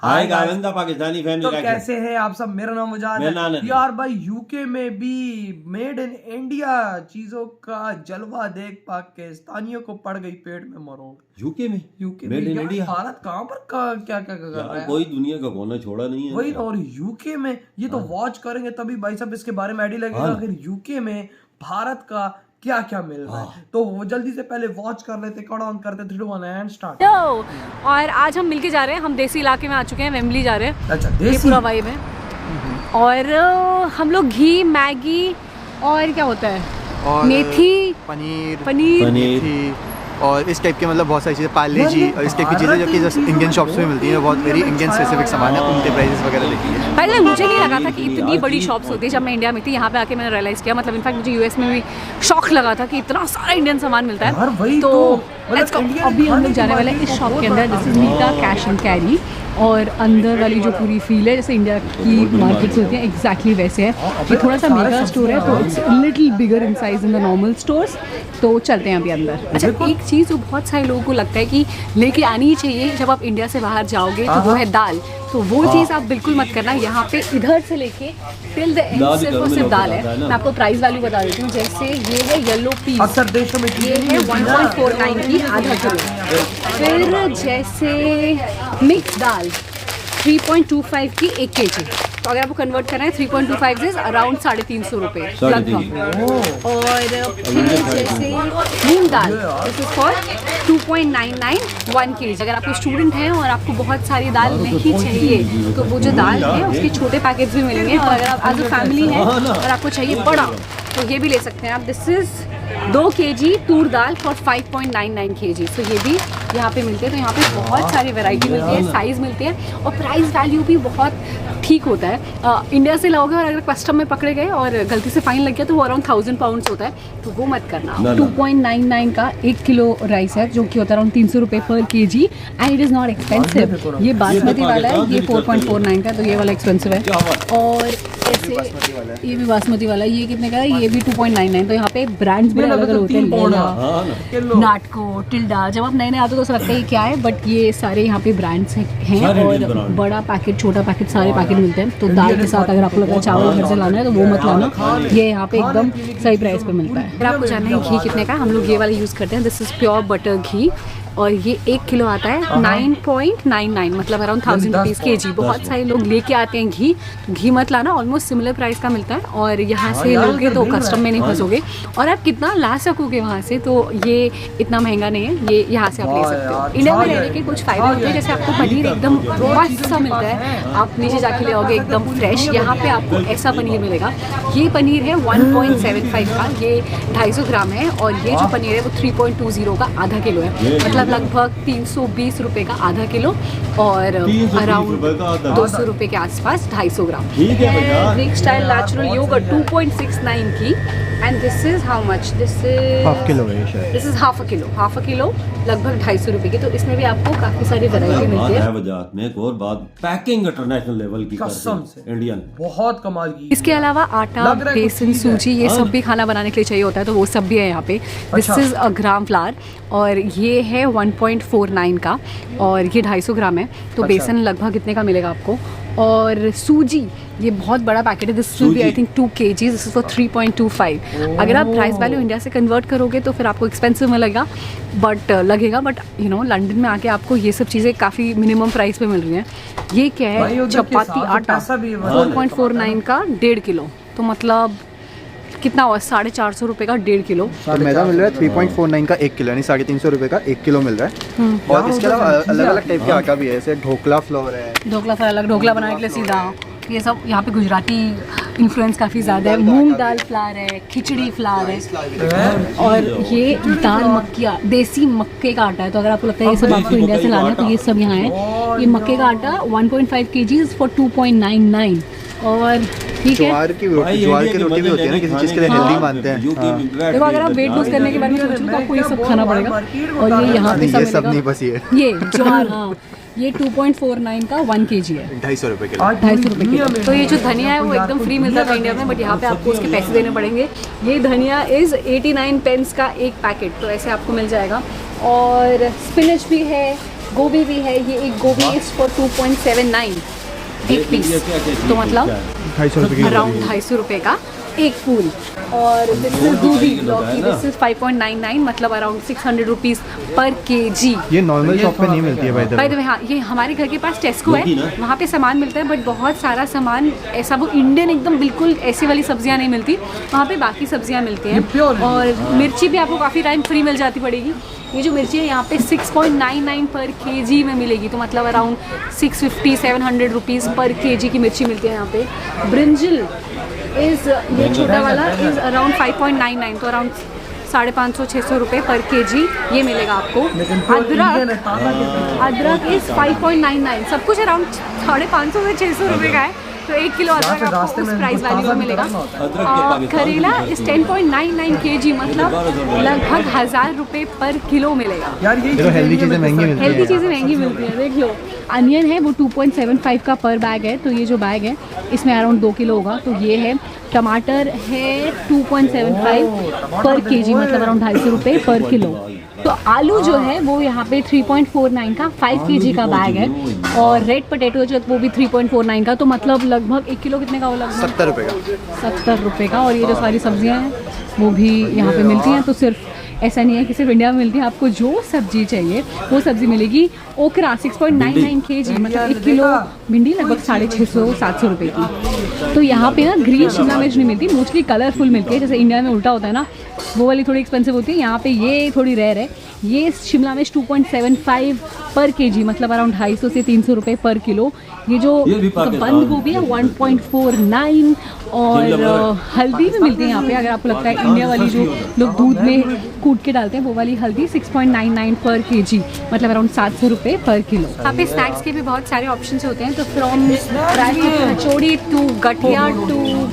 Hi guys, Pakistani family. तो कैसे हैं आप सब? मेरा नाम मुजाद है यार भाई। यूके में भी मेड इन इंडिया चीजों का जलवा देख पाकिस्तानियों को पड़ गई पेट में मरोड़। यूके में मेड इन इंडिया। भारत कहाँ पर क्या क्या कर रहा है? कोई दुनिया का कोना छोड़ा नहीं है वही। और यूके में ये तो वॉच करेंगे तभी भाई साहब इसके बारे में आइडिया लगेगा। अगर यूके में भारत का क्या क्या मिल रहा है तो वो जल्दी से पहले वॉच कर लेते, कट ऑन करते, 3 2 1 एंड स्टार्ट। और आज हम मिलके जा रहे हैं, हम देसी इलाके में आ चुके हैं, वेम्बली जा रहे हैं। अच्छा, देसी पूरा वाइब है। और हम लोग घी, मैगी और क्या होता है, और मेथी, पनीर मेथी और इस टाइप के मतलब बहुत सारी चीज़ें, पार्ले जी और इस टाइप की चीज़ें जो कि जैसे इंडियन शॉप्स में मिलती हैं, बहुत वेरी इंडियन स्पेसिफिक सामान है, उनके प्राइसेस वगैरह देखी है। पहले मुझे नहीं लगा था कि इतनी बड़ी शॉप्स होती है। जब मैं इंडिया में थी, यहाँ पे आके मैंने रियलाइज़ किया, मतलब इनफैक्ट मुझे यूएस में भी शौक लगा था कि इतना सारा इंडियन सामान मिलता है। तो अभी हम लोग जाने वाले हैं इस शॉप के अंदर। This is Nita cash and carry. और अंदर वाली जो पूरी फील है जैसे इंडिया की मार्केट्स होती हैं, एग्जैक्टली वैसे है। ये थोड़ा सा मेगा स्टोर है तो it's little bigger in size in the normal stores. तो चलते हैं अभी अंदर। अच्छा, एक चीज़ जो बहुत सारे लोगों को लगता है कि लेके आनी ही चाहिए जब आप इंडिया से बाहर जाओगे, तो वो है दाल। तो वो चीज़ आप बिल्कुल मत करना। यहाँ पे इधर से लेके टिल द एंड सिर्फ और सिर्फ दाल है। मैं आपको प्राइस वैल्यू बता देती हूँ। जैसे ये है येलो पीस, अक्सर देशों में ये है 1.49 की आधा किलो। फिर जैसे मिक्स दाल 3.25 की 1 kg। तो अगर आपको कन्वर्ट करना है 3.25 इज अराउंड 350 रुपये लगभग। और फिर जैसे मूंग दाल, दिस इज फॉर 2.99 1 kg। अगर आप स्टूडेंट हैं और आपको बहुत सारी दाल नहीं चाहिए तो वो जो दाल है उसके छोटे पैकेट्स भी मिलेंगे। और अगर आप एज अ फैमिली है और आपको चाहिए बड़ा तो ये भी ले सकते हैं आप। This is 2 kg Toor dal for 5.99 kg। तो ये भी यहाँ पे मिलते हैं। तो यहाँ पे बहुत सारी वैरायटी मिलती है, साइज़ मिलती है और प्राइस वैल्यू भी बहुत ठीक होता है। इंडिया से लाओगे और अगर कस्टम में पकड़े गए और गलती से फाइन लग गया तो वो अराउंड 1000 पाउंड्स होता है, तो वो मत करना। 2.99 का 1 किलो राइस है जो कि होता है अराउंड 300 रुपये पर kg and it is not expensive. ये बासमती वाला है, ये 4.49 का, तो ये वाला एक्सपेंसिव है। और ऐसे ये भी बासमती वाला है, ये कितने का है? ये भी 2.99। तो यहाँ पे ब्रांड्स भी अलग अलग होते हैं, नाटको, टिल्डा। जब आप नए नए आते हो तो लगता है क्या है, बट ये सारे यहाँ पे ब्रांड्स हैं। और बड़ा पैकेट, छोटा पैकेट, सारे पैकेट मिलते हैं। तो दाल के साथ अगर आपको लगा चावल घर से लाना है तो वो मत लाना, ये यहाँ पे एकदम सही प्राइस पे मिलता है। अगर आपको जानना है घी कितने का है, हम लोग ये वाला यूज़ करते हैं। दिस इज़ प्योर बटर घी और ये 1 किलो आता है 9.99, मतलब अराउंड 1000 रुपीज़ kg। बहुत सारे लोग लेके आते हैं घी, तो घी मत लाना, ऑलमोस्ट सिमिलर प्राइस का मिलता है। और यहाँ से लोगे तो कस्टम में नहीं फंसोगे और आप कितना ला सकोगे वहाँ से, तो ये इतना महंगा नहीं है, ये यहाँ से आप ले सकते हो। इंडिया में रहने के कुछ फ़ायदे होते हैं, जैसे आपको पनीर एकदम मस्त सा मिलता है, आप नीचे जाके ले आओगे एकदम फ्रेश। यहाँ पे आपको ऐसा पनीर मिलेगा। ये पनीर है 1.75 का, ये 250 ग्राम है। और ये जो पनीर है वो 3.20 का आधा किलो है, मतलब लगभग 320 रुपये का आधा किलो और अराउंड 200 रुपये के आसपास 250 ग्राम। ग्रीक स्टाइल नेचुरल योगर्ट 2.69 की। And this is how much? This is half kilo है शायद। This is half a kilo लगभग 250 रुपये की। तो इसमें भी आपको काफी सारी वैरायटी मिलती है। वजाहत में एक और बात, पैकिंग इंटरनेशनल लेवल की कसम से इंडियन बहुत कमाल की। इसके अलावा आटा, बेसन, सूजी, ये सब भी खाना बनाने के लिए चाहिए होता है, तो वो सब भी है यहाँ पे। This is a gram flower और ये है 1.49 का और ये 250 ग्राम है। तो बेसन लगभग इतने का मिलेगा आपको। और सूजी, ये बहुत बड़ा पैकेट है। This will be I think 2 kg। This is for 3.25। अगर आप प्राइस वैल्यू इंडिया से कन्वर्ट करोगे तो फिर आपको एक्सपेंसिव में लगेगा, बट यू नो लंदन में आके आपको ये सब चीज़ें काफ़ी मिनिमम प्राइस पे मिल रही हैं। ये क्या है? चपाती आटा 4.49 का 1.5 किलो, तो मतलब कितना हुआ? 450 रुपये का 1.5 किलो। तो मैदा मिल रहा है 3.49 का 1 किलो, यानी 350 रुपये का 1 किलो मिल रहा है। और इसके अलावा अलग अलग टाइप के आटा भी है, जैसे ढोकला फ्लोर है। ढोकला फ्लोर अलग, ढोकला बनाने के लिए सीधा ये सब। यहाँ पे गुजराती इन्फ्लुएंस काफ़ी ज़्यादा है। मूंग दाल फ्लावर है, खिचड़ी फ्लावर है और ये दाल मक्किया, देसी मक्के का आटा है। तो अगर आपको लगता है ये सब आपको इंडिया से लाना है तो ये सब यहाँ है। ये मक्के का आटा 1.5 kg फॉर 2.99। और ठीक है, ज्वार की रोटी भी होती है ना, किसी चीज़ के लिए हेल्दी मानते हैं। देखो अगर आप वेट लूज करने के बारे में सोचो तो आपको ये सब खाना पड़ेगा। और ये यहाँ पे ये सब नहीं, बस ये ज्वार, हाँ, ये 2.49 का 1 kg है, 250 रुपये किलो। 250 रुपये किलो। तो ये जो धनिया है वो एकदम फ्री मिलता था इंडिया में, बट यहाँ पे आपको उसके पैसे देने पड़ेंगे। ये धनिया इज़ 89 पेंस का एक पैकेट, तो ऐसे आपको मिल जाएगा। और स्पिनच भी है, गोभी भी है, ये एक गोभी इज फॉर 2.79 एक पीस, तो मतलब 250 रुपये की अराउंड 250 रुपये का एक फूल। और दिस इज दूधी लौकी, दिस इज 5.99 मतलब अराउंड 600 रुपीज़ पर केजी। ये नॉर्मल शॉप पे नहीं मिलती है बाय द वे। हाँ, ये हमारे घर के पास टेस्को है, वहाँ पे सामान मिलता है, बट बहुत सारा सामान ऐसा वो इंडियन एकदम बिल्कुल ऐसी वाली सब्जियाँ नहीं मिलती, वहाँ पे बाकी सब्जियाँ मिलती हैं। और मिर्ची भी आपको काफ़ी टाइम फ्री मिल जाती पड़ेगी। ये जो मिर्ची है यहाँ पे 6.99 पर केजी में मिलेगी, तो मतलब अराउंड 650-700 रुपीज़ पर केजी की मिर्ची मिलती है यहाँ पे। ब्रिंजल इज़, ये छोटा वाला इज़ अराउंड 5.99, तो अराउंड 550-600 रुपये पर केजी ये मिलेगा आपको। अदरक इज़ 5.99, सब कुछ अराउंड 550 से 600 रुपये का है, तो 1 किलो अदरक आपको उस प्राइस वैल्यू में मिलेगा। और करेला इस 10.99 केजी मतलब लगभग 1000 रुपये पर किलो मिलेगा। यार ये हेल्दी चीज़ें महंगी मिलती हेल्दी चीज़ें महंगी मिलती हैं, देख लो। अनियन है वो 2.75 का पर बैग है, तो ये जो बैग है इसमें अराउंड 2 किलो होगा, तो ये है। टमाटर है 2.75 पर केजी मतलब अराउंड 250 रुपये पर किलो। तो आलू जो है वो यहाँ पे 3.49 का 5 केजी का बैग है, और रेड पोटैटो जो है वो भी 3.49 का, तो मतलब लगभग 1 किलो कितने का वो लगभग 70 रुपये का। 70 रुपये का। और ये जो सारी सब्जियाँ हैं वो भी यहाँ पे मिलती हैं, तो सिर्फ ऐसा नहीं है कि सिर्फ इंडिया में मिलती है, आपको जो सब्जी चाहिए वो सब्जी मिलेगी। ओकरा 6.99 केजी मतलब 1 किलो भिंडी लगभग 650-700 रुपये की। तो यहाँ पे ना ग्रीन शिमला मिर्च नहीं मिलती, मोस्टली कलरफुल मिलती है, जैसे इंडिया में उल्टा होता है ना, वो वाली थोड़ी एक्सपेंसिव होती है। यहाँ पे ये थोड़ी रेयर है। ये शिमला मिर्च 2.75 पर केजी मतलब अराउंड 250 से 300 रुपये पर किलो। ये जो बंद गोभी है 1.49, और हल्दी भी मिलती है यहाँ पे, अगर आपको लगता है इंडिया वाली जो लोग दूध में कूट के डालते हैं वो वाली हल्दी 6.99 पर केजी मतलब अराउंड 700 रुपये पर किलो। यहाँ पे स्नैक्स के भी बहुत सारे ऑप्शंस होते हैं, तो from kachori to gathiya to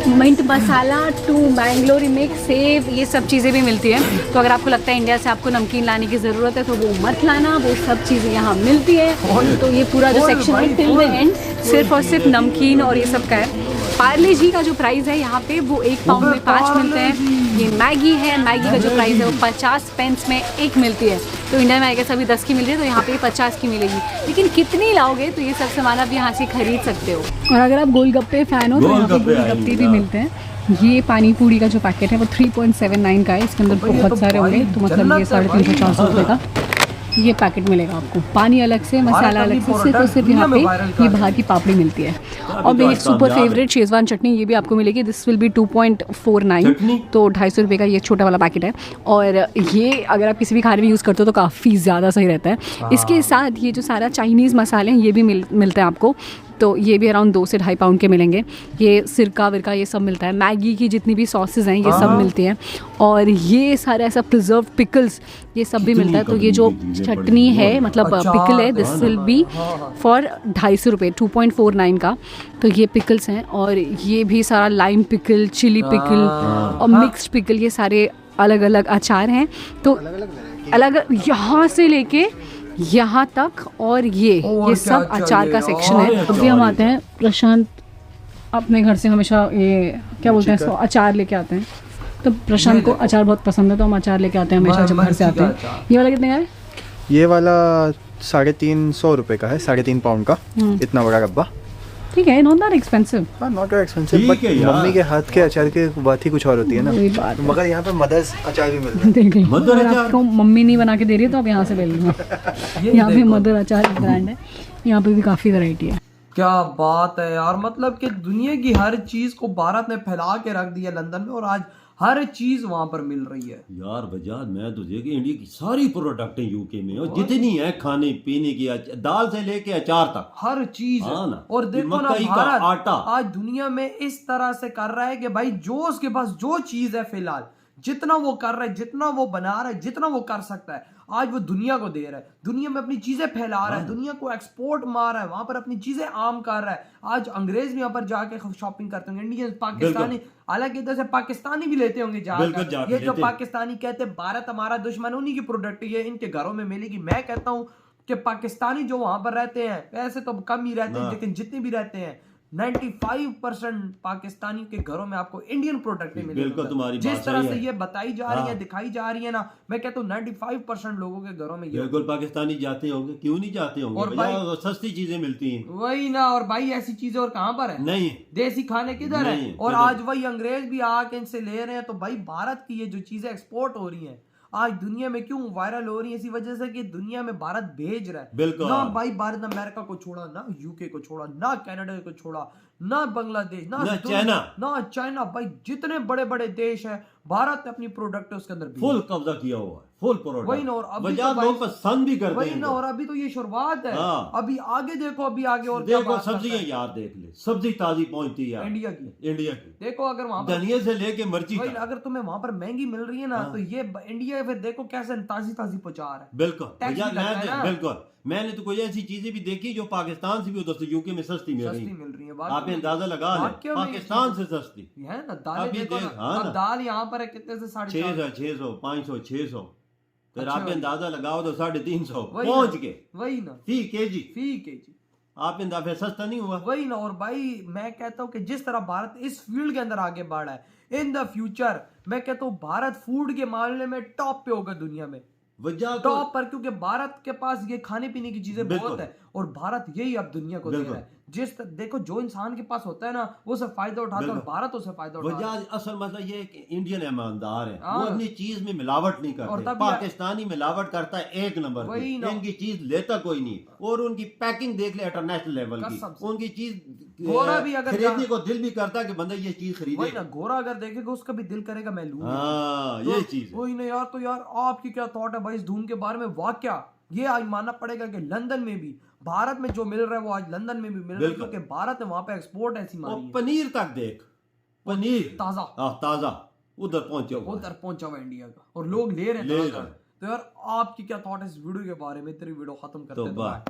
mint masala to Mangalori mix, sev, ये सब चीज़ें भी मिलती हैं। तो अगर आपको लगता है इंडिया से आपको नमकीन लाने की ज़रूरत है तो वो मत लाना, वो सब चीज़ें यहाँ मिलती है। तो ये पूरा जो सेक्शन है टिल द एंड सिर्फ और सिर्फ नमकीन और ये सब का है। पार्ले जी का जो प्राइस है यहाँ पे वो 1 पाउंड में 5 मिलते हैं। ये मैगी है, मैगी का जो प्राइस है वो 50 पेंस में 1 मिलती है, तो इंडिया में आएगा सभी 10 की मिल रही है, तो यहाँ पे 50 की मिलेगी। लेकिन कितनी लाओगे तो ये सब सामान आप यहाँ से खरीद सकते हो। और अगर आप गोलगप्पे फ़ैन हो तो यहाँ पे गोलगप्पे भी मिलते हैं। ये पानी पूरी का जो पैकेट है वो 3.79 का है, इसके अंदर बहुत सारे होंगे, तो मतलब ये 350-400 रुपये का ये पैकेट मिलेगा आपको। पानी अलग से, मसाला अलग से, सिर्फ और सिर्फ यहाँ पे ये बाहर की पापड़ी मिलती है। और मेरी सुपर फेवरेट शेजवान चटनी ये भी आपको मिलेगी, दिस विल बी 2.49, तो 250 रुपये का ये छोटा वाला पैकेट है। और ये अगर आप किसी भी खाने में यूज़ करते हो तो काफ़ी ज़्यादा सही रहता है। इसके साथ ये जो सारा चाइनीज़ मसाले हैं ये भी मिलते हैं आपको, तो ये भी अराउंड 2 से 2.5 पाउंड के मिलेंगे। ये सिरका विरका ये सब मिलता है, मैगी की जितनी भी सॉसेज हैं ये सब मिलती हैं, और ये सारा ऐसा प्रिजर्व पिकल्स ये सब भी मिलता है। तो ये जो चटनी है मतलब पिकल है, दिस विल बी फॉर 250 रुपये 2.49 का, तो ये पिकल्स हैं। और ये भी सारा लाइम पिकल, चिली पिकल और मिक्स्ड पिकल, ये सारे अलग अलग अचार हैं, तो अलग यहाँ से लेके यहाँ तक, और ये सब अचार का सेक्शन है। तो भी हम आते हैं, प्रशांत अपने घर से हमेशा ये क्या बोलते हैं इसको, अचार लेके आते हैं, तो प्रशांत को अचार बहुत पसंद है, तो हम अचार लेके आते हैं हमेशा जब घर से आते हैं। ये वाला कितने का है? ये वाला 350 रुपये का है, 3.5 पाउंड का, इतना बड़ा डब्बा। ठीक है, नॉट दैट एक्सपेंसिव। हाँ, not that expensive, but mummy के हाथ के अचार की बात ही कुछ और होती है ना। मगर यहाँ पे मदर्स अचार भी मिलता है। देख लो, अगर आपको मम्मी नहीं बना के दे रही है तो आप यहाँ से ले लो। यहाँ पे मदर अचार ब्रांड है, यहाँ पे भी काफ़ी वैरायटी है। क्या बात है यार, मतलब कि दुनिया की हर चीज को भारत ने फैला के रख दिया लंदन में, और आज हर चीज वहां पर मिल रही है। यार वजाद, मैं तुझे कि इंडिया की सारी प्रोडक्टें यूके में और जितनी है खाने पीने की, दाल से लेके अचार तक हर चीज। ना। और देखो ना, मकई का भारत आटा आज दुनिया में इस तरह से कर रहा है कि भाई जो उसके पास जो चीज है फिलहाल, जितना वो कर रहा है, जितना वो बना रहा है, जितना वो कर सकता है, आज वो दुनिया को दे रहा है, दुनिया में अपनी चीजें फैला रहा है, दुनिया को एक्सपोर्ट मार रहा है, वहां पर अपनी चीजें आम कर रहा है। आज अंग्रेज भी यहाँ पर जाके शॉपिंग करते होंगे, इंडियन, पाकिस्तानी, हालांकि इधर से पाकिस्तानी भी लेते होंगे जाकर। ये जो पाकिस्तानी कहते हैं भारत हमारा दुश्मन, उन्हीं की प्रोडक्ट ये इनके घरों में मिलेगी। मैं कहता हूँ कि पाकिस्तानी जो वहां पर रहते हैं, वैसे तो कम ही रहते हैं, लेकिन जितने भी रहते हैं 95% पाकिस्तानी के घरों में आपको इंडियन प्रोडक्ट मिलेंगे। बिल्कुल तुम्हारी जिस बात तरह सही से है। ये बताई जा रही है, हाँ। दिखाई जा रही है ना, मैं कहता हूँ 95% लोगों के घरों में ये बिल्कुल पाकिस्तानी जाते होंगे, क्यों नहीं जाते और होंगे, भाई- भैया सस्ती चीजें मिलती हैं। वही ना। और भाई ऐसी चीजें और कहाँ पर है? नहीं देसी खाने किधर है? नहीं, और किधर? आज वही अंग्रेज भी आके इनसे ले रहे हैं। तो भाई भारत की ये जो चीजें एक्सपोर्ट हो रही हैं आज दुनिया में क्यों वायरल हो रही है? इसी वजह से कि दुनिया में भारत भेज रहा है। बिल्कुल। ना भाई भारत ने अमेरिका को छोड़ा, ना यूके को छोड़ा, ना कनाडा को छोड़ा, ना बांग्लादेश, ना चाइना। भाई जितने बड़े बड़े देश हैं भारत ने अपनी प्रोडक्ट उसके अंदर भेजी। फुल कब्जा किया हुआ है, फुल प्रोडक्ट। वही ना। और अभी वजह तो भाई- लोग पसंद भी करते वही हैं ना। और अभी तो ये शुरुआत है। हाँ। अभी आगे देखो, अभी आगे और क्या देखो बात करता सब्जियां है। यार, देख ले सब्जी ताजी पहुंचती है यार, इंडिया की इंडिया की, देखो। अगर वहां पर धनिया से लेके मिर्ची वही तक। अगर तुम्हें वहां पर महंगी मिल रही है ना, हाँ। तो ये इंडिया फिर देखो कैसे ताजी ताजी पहुंचा रहा है। बिल्कुल टैक्स भैया, भी लगता है ना। बिल्कुल मैंने तो कोई ऐसी चीजें भी देखी जो पाकिस्तान से भी उधर से यूके में सस्ती मिल रही सस्ती है। मिल रही है। आप अंदाजा लगा लें, वाकई में ये पाकिस्तान से सस्ती। ये है ना। दालें अभी देखो देख, ना। हाँ अब ना। दाल यहाँ पर है कितने से 450। 600, 500, 600, फिर अच्छा आप भाई। अंदाजा लगाओ तो 350 वही पहुंच ना। गए वही ना। फी केजी। फी केजी। आप अंदाजा सस्ता नहीं हुआ। वही ना। और भाई मैं कहता हूँ कि जिस तरह भारत इस फील्ड के अंदर आगे बढ़ रहा है, इन द फ्यूचर मैं कहता हूँ भारत फूड के मामले में टॉप पे होगा दुनिया में, वजह तो टॉप पर। क्योंकि भारत के पास ये खाने पीने की चीजें बिल्कुल। बहुत है और भारत यही अब दुनिया को दे बिल्कुल। रहा है। देखो जो इंसान के पास होता है ना, वो उससे फायदा उठाता है और बिल्कुल। भारत उससे फायदा उठा रहा है। वजह असल मसला ये है कि इंडियन ईमानदार है, हाँ। वो अपनी चीज में मिलावट नहीं और करते। तभी- पाकिस्तानी मिलावट करता है एक नंबर वही की, ना। इनकी चीज लेता कोई नहीं। और उनकी पैकिंग देख ले इंटरनेशनल लेवल कसम की, से। उनकी चीज गोरा भी अगर खरीदने जहाँ- को दिल भी करता है कि बंदा ये चीज वही खरीदे। ना। गोरा अगर देखेगा उसका भी दिल करेगा मैं लूं। हाँ तो ये चीज है। वही ना यार। तो यार आपकी क्या थॉट है भाई इस धूम के बारे में? वाकया ये आज मानना पड़ेगा कि लंदन में भी भारत में जो मिल रहा है वो आज लंदन में भी मिल रहा है, बिल्कुल। क्योंकि भारत ने वहां पे एक्सपोर्ट ऐसी और मारी है। पनीर तक देख, पनीर ताजा ताजा उधर पहुंचे हुआ है। उधर पहुंचा हुआ इंडिया का, और लोग ले रहे हैं ले तरह रहे तरह। हैं। तो यार आपकी क्या थॉट है इस वीडियो के बारे में? तेरी वीडियो खत्म करते तो हैं। बाय।